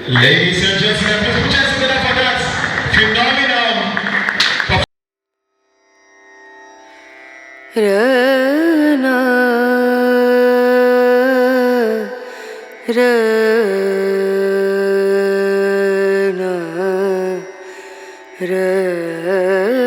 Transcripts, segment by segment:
Ladies and gentlemen, please put your hands together for that phenomenal Rana, Rana, Ranu,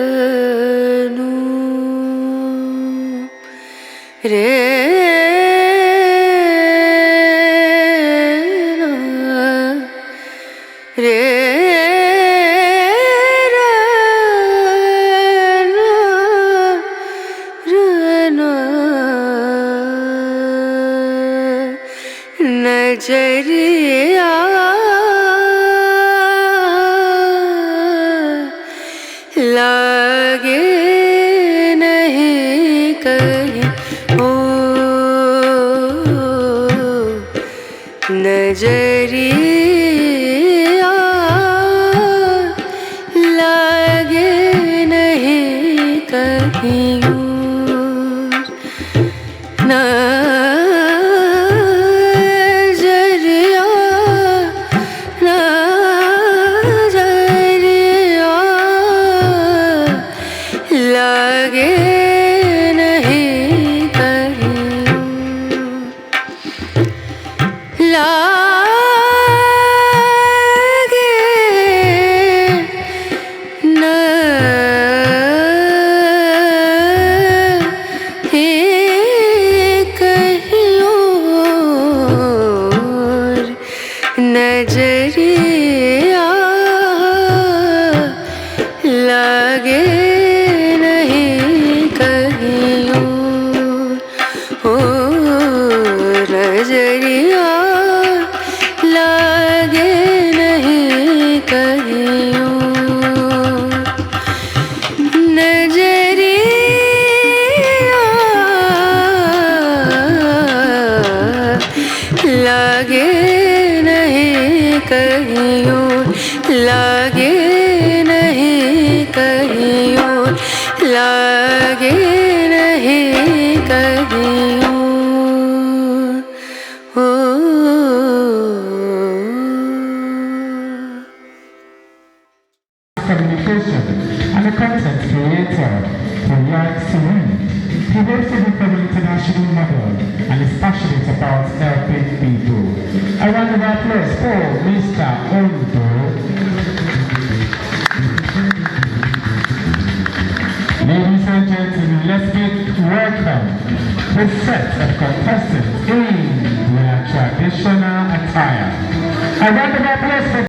नजरिया लागे नहीं कहीं ओ नजरिया लागे नहीं कहीं नजरिया लागे नहीं कहीं ओ नजरिया लागे नहीं कहीं नजरिया लागे कहीं लागे नहीं कहीं लागे नहीं कहीं ओ communication and a content creator who likes to win. He works with an international model and is passionate about helping people. A round of applause for Mr. Ondo. Ladies and gentlemen, let's get welcome the set of contestants in their traditional attire. A round of applause for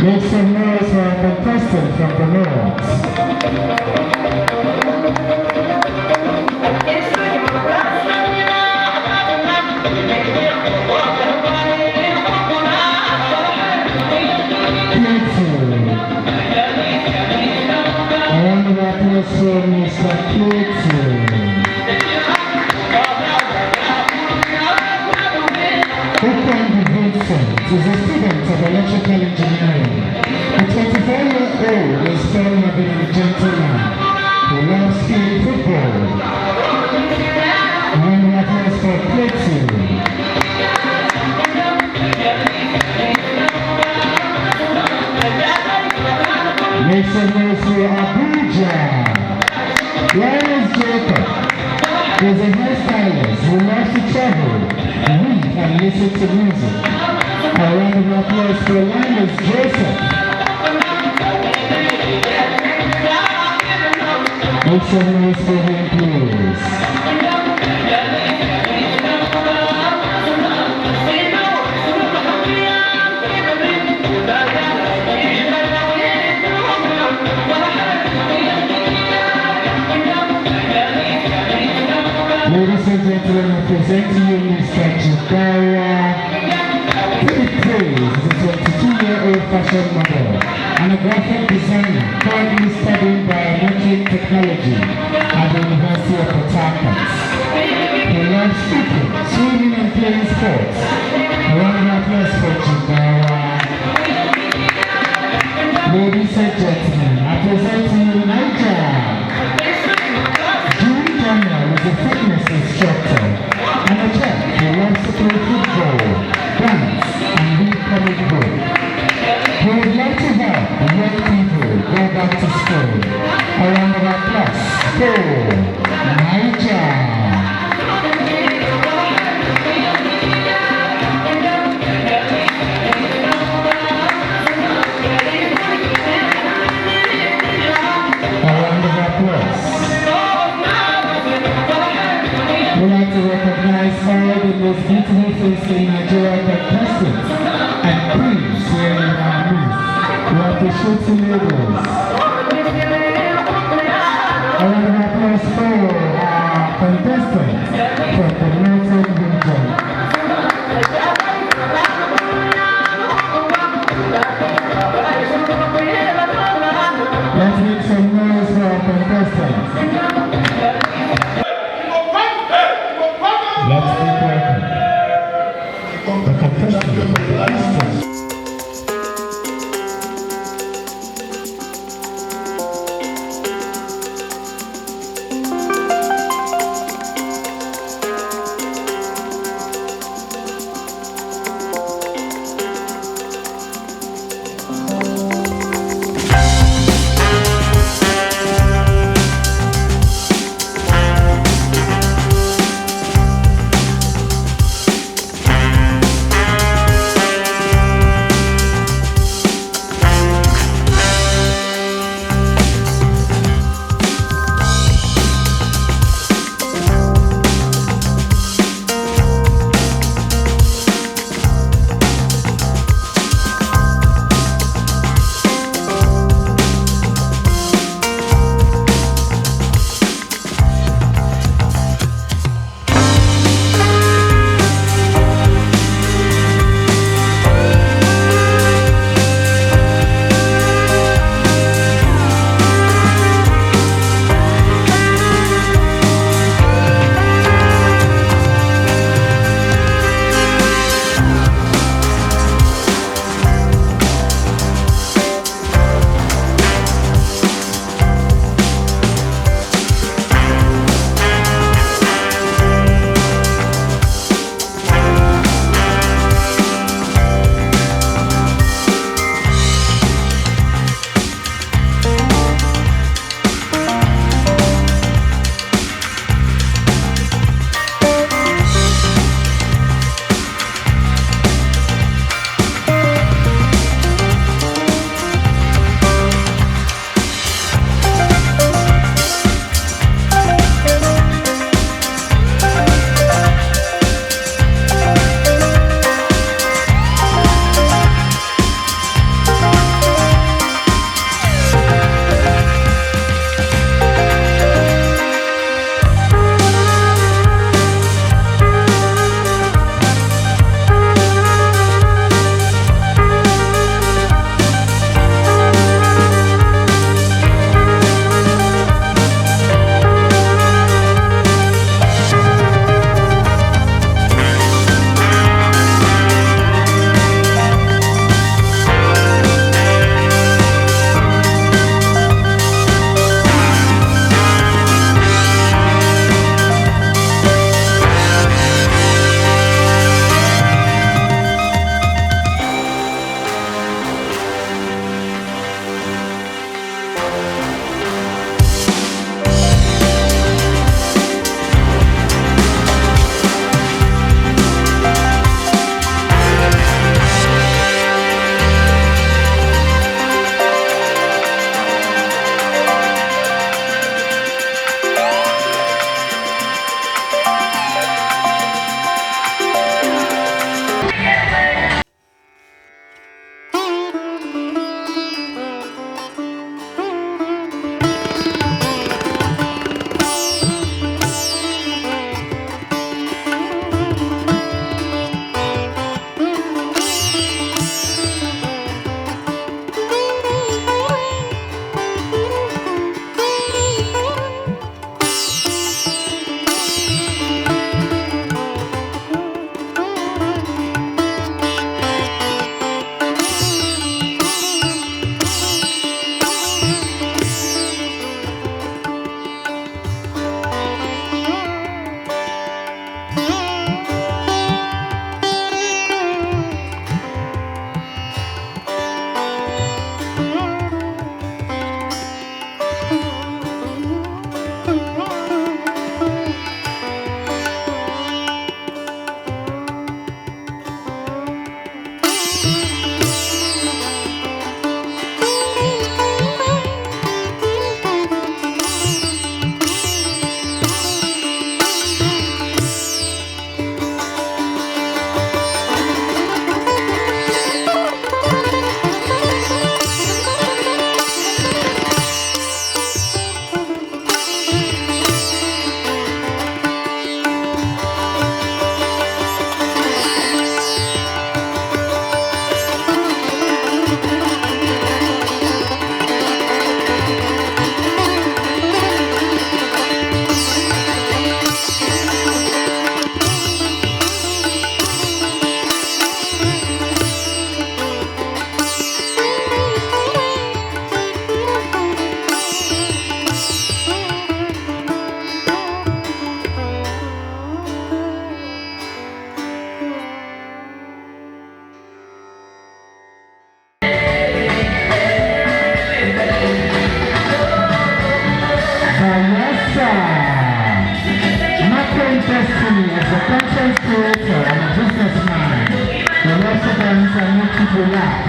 make some noise for our contestant from the north. Mr. Vincent is a student of electrical engineering. The 24 gold is from having a gentleman who loves playing football. Round of applause for Plato. Make some noise for Abuja. Lionel Jacob is a hairstylist who loves to travel, read and listen to music. A round of applause for Lionel Joseph. Make some noise for him, please. Ladies and gentlemen, I present to you Mr. Judara. Philip Praise is a 22-year-old fashion model and a graphic designer currently studying biometric technology at the University of Port Harcourt. He loves speaking, swimming and playing sports. A round of applause for Judara. Ladies and gentlemen, I present to you Nigeria. Is a fitness instructor and a chef who loves to play football, dance, and read comic books. He would like to help young people go back to school. A round of applause for Nigeria. We'd like to recognize all the most beautiful faces in Nigeria contestants and queens here in our midst. We appreciate you ladies. A round of applause for our contestants from the Northern region. Let's make some noise for our contestants. Let's make welcome the contestants of the distance. content creator and a businessman who loves to dance and make people laugh.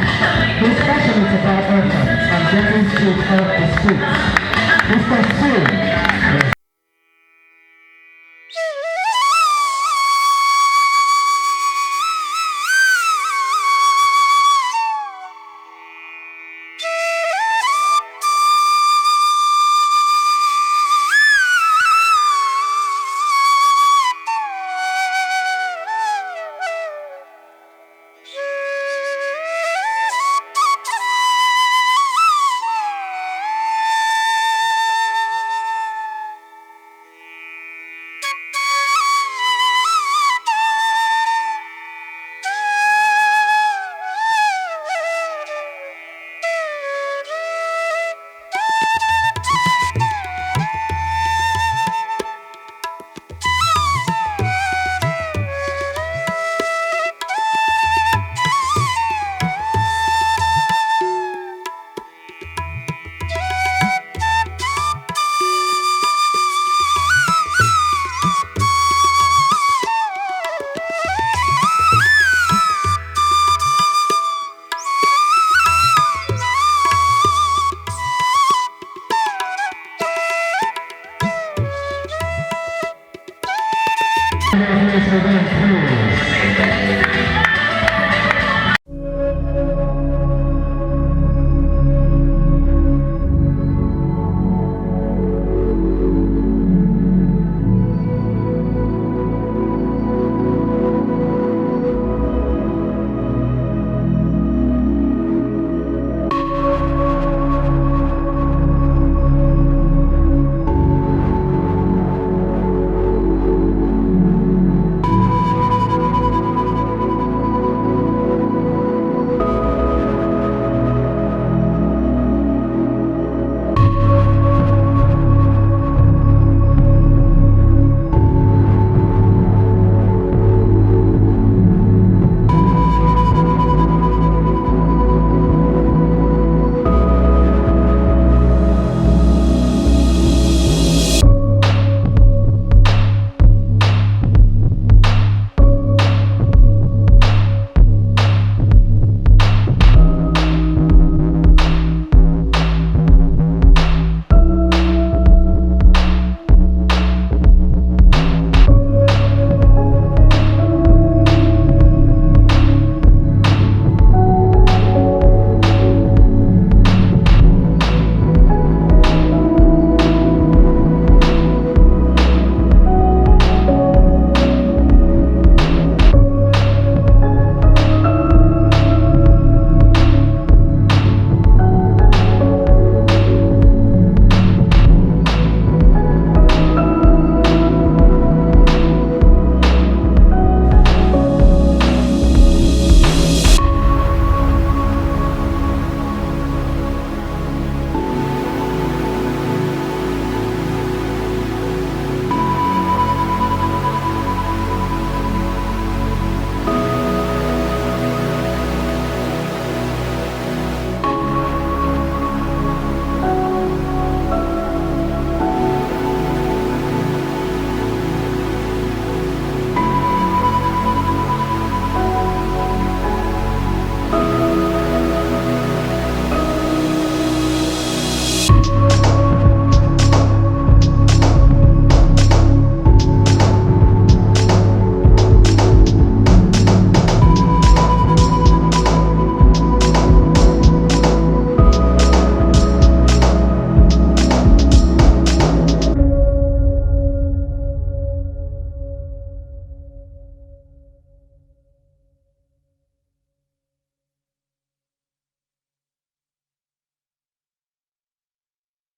He's passionate about orphans and getting street off the streets. Mr. Sue